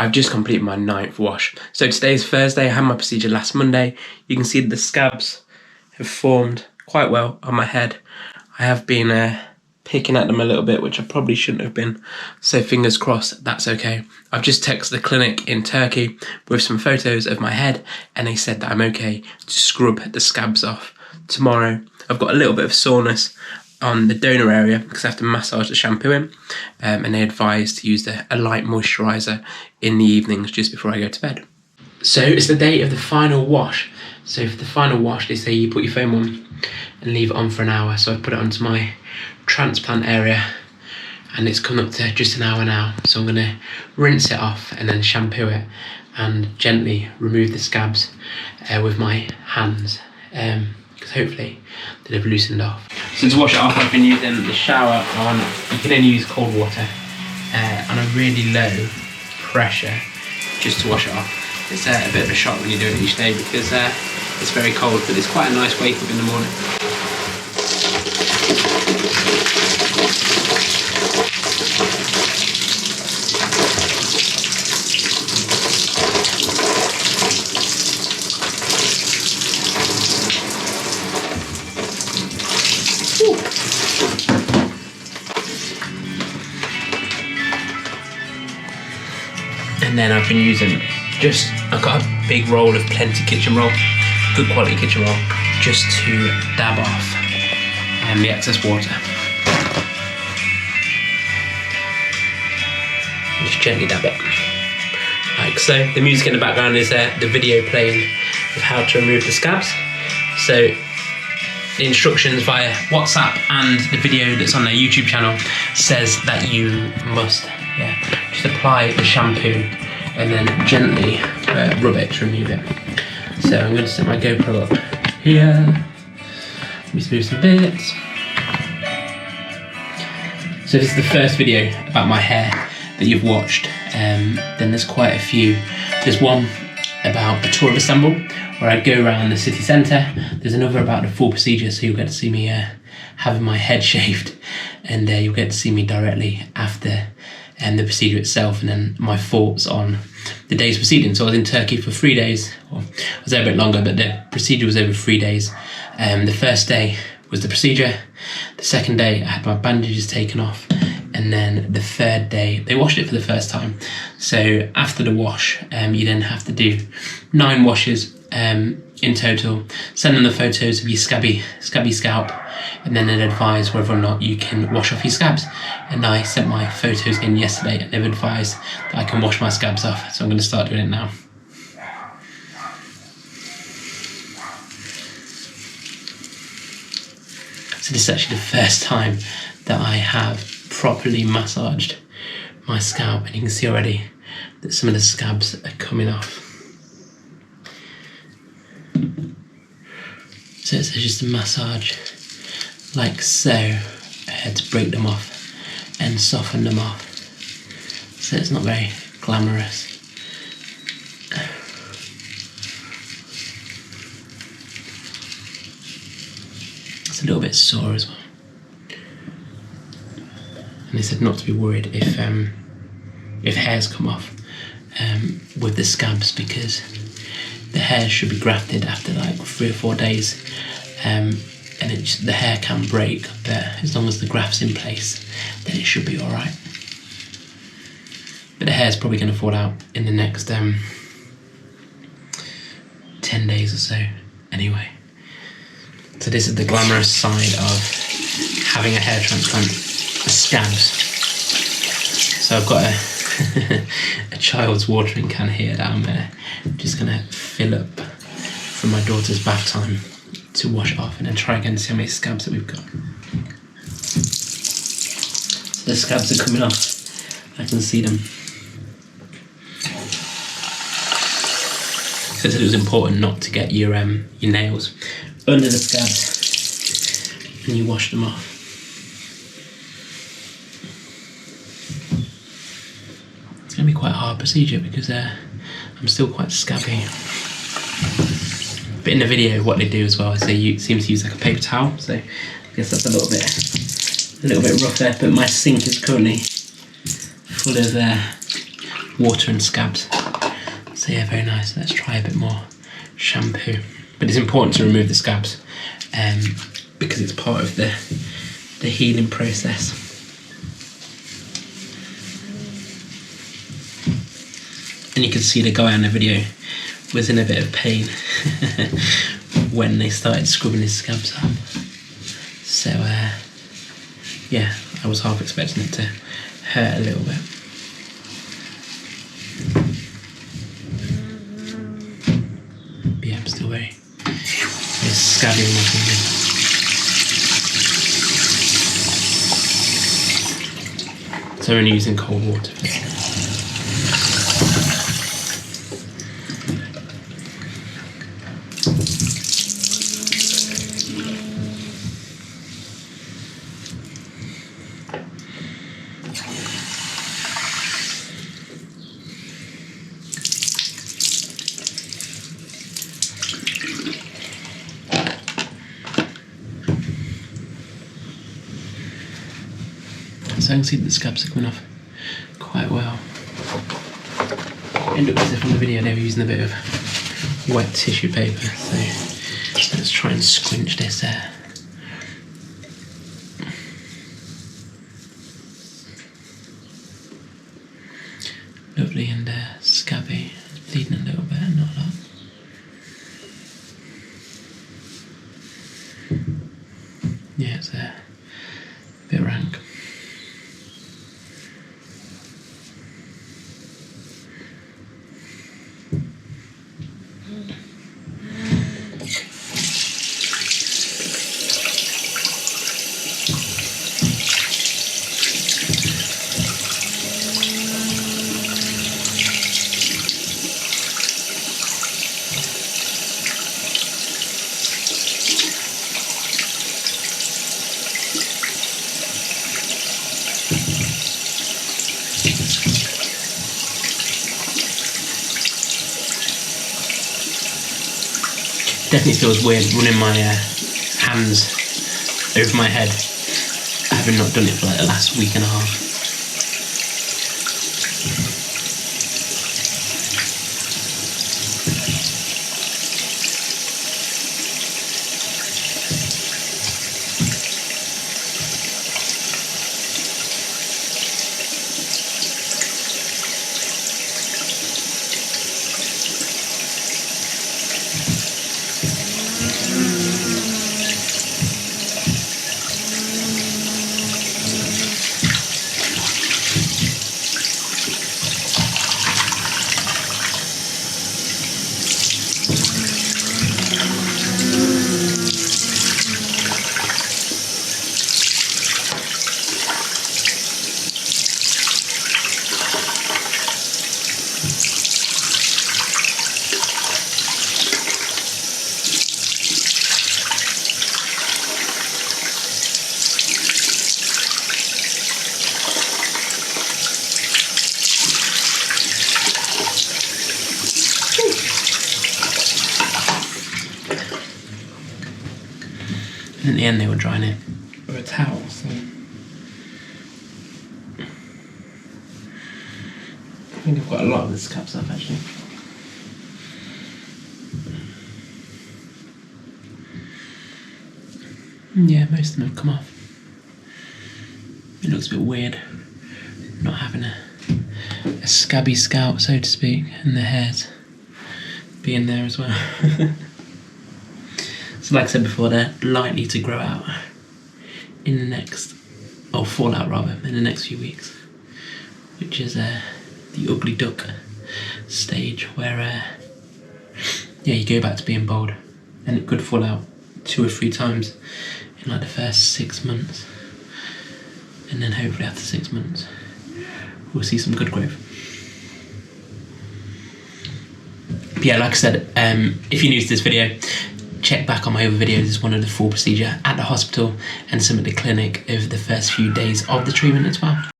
I've just completed my 9th wash. So today's Thursday, I had my procedure last Monday. You can see the scabs have formed quite well on my head. I have been picking at them a little bit, which I probably shouldn't have been. So fingers crossed, that's okay. I've just texted the clinic in Turkey with some photos of my head, and they said that I'm okay to scrub the scabs off tomorrow. I've got a little bit of soreness on the donor area because I have to massage the shampoo in, and they advised to use a light moisturiser in the evenings just before I go to bed. So it's the day of the final wash. So for the final wash, they say you put your foam on and leave it on for an hour. So I've put it onto my transplant area and it's come up to just an hour now. So I'm going to rinse it off and then shampoo it and gently remove the scabs with my hands, because hopefully they'll have loosened off. So to wash it off, I've been using the shower on, you can only use cold water, on a really low pressure just to wash it off. It's a bit of a shock when you do it each day because it's very cold, but it's quite a nice wake up in the morning. And then I've been using I've got a big roll of Plenty kitchen roll, good quality kitchen roll, just to dab off the excess water. Just gently dab it, like so. The music in the background is the video playing of how to remove the scabs. So the instructions via WhatsApp and the video that's on their YouTube channel says that you must just apply the shampoo and then gently rub it to remove it. So I'm going to set my GoPro up here. Let me smooth some bits. So this is the first video about my hair that you've watched. Then there's quite a few. There's one about the tour of Istanbul, where I go around the city centre. There's another about the full procedure, so you'll get to see me having my head shaved, and you'll get to see me directly after the procedure itself, and then my thoughts on the day's proceeding. So I was in Turkey for 3 days. Well, I was there a bit longer, but the procedure was over 3 days. The first day was the procedure. The second day I had my bandages taken off, and then the third day they washed it for the first time. So after the wash, you then have to do 9 washes in total. Send them the photos of your scabby scalp, and then they'd advise whether or not you can wash off your scabs. And I sent my photos in yesterday, and they've advised that I can wash my scabs off. So I'm going to start doing it now. So this is actually the first time that I have properly massaged my scalp, and you can see already that some of the scabs are coming off. So it's just a massage like so to break them off and soften them off. So it's not very glamorous. It's a little bit sore as well. And they said not to be worried if hairs come off with the scabs, because the hair should be grafted after like 3 or 4 days, and the hair can break, but as long as the graft's in place, then it should be all right. But the hair's probably going to fall out in the next 10 days or so anyway. So this is the glamorous side of having a hair transplant, the scabs. So I've got a child's watering can here that I'm just going to fill up from my daughter's bath time to wash off, and then try again to see how many scabs that we've got. So the scabs are coming off, I can see them. So I said it was important not to get your nails under the scabs and you wash them off. It's going to be quite a hard procedure because I'm still quite scabby. But in the video, what they do as well is they seem to use like a paper towel, so I guess that's a little bit rough there. But my sink is currently full of water and scabs. So yeah, very nice. Let's try a bit more shampoo. But it's important to remove the scabs because it's part of the healing process. And you can see the guy on the video was in a bit of pain when they started scrubbing his scabs up. So yeah, I was half expecting it to hurt a little bit. But yeah, I'm still very scabby in my finger. So I'm only using cold water for this. So I can see that the scabs are coming off quite well. It looks as if on the video they were using a bit of wet tissue paper, so let's try and squinch this there. Lovely and scabby, bleeding a little bit, not a lot. Yeah, it's a bit rank. Definitely feels weird running my hands over my head, having not done it for like the last week and a half. And in the end they were drying it with a towel, so I think I've got a lot of the scabs off actually. Yeah, most of them have come off. It looks a bit weird not having a scabby scalp, so to speak, and the hairs being there as well. So like I said before, they're likely to grow out in the next, or fall out rather, in the next few weeks, which is the ugly duck stage where yeah, you go back to being bald, and it could fall out 2 or 3 times in like the first 6 months, and then hopefully after 6 months we'll see some good growth. But yeah, like I said, if you're new to this video, check back on my other videos. It's one of the full procedure at the hospital and some at the clinic over the first few days of the treatment as well.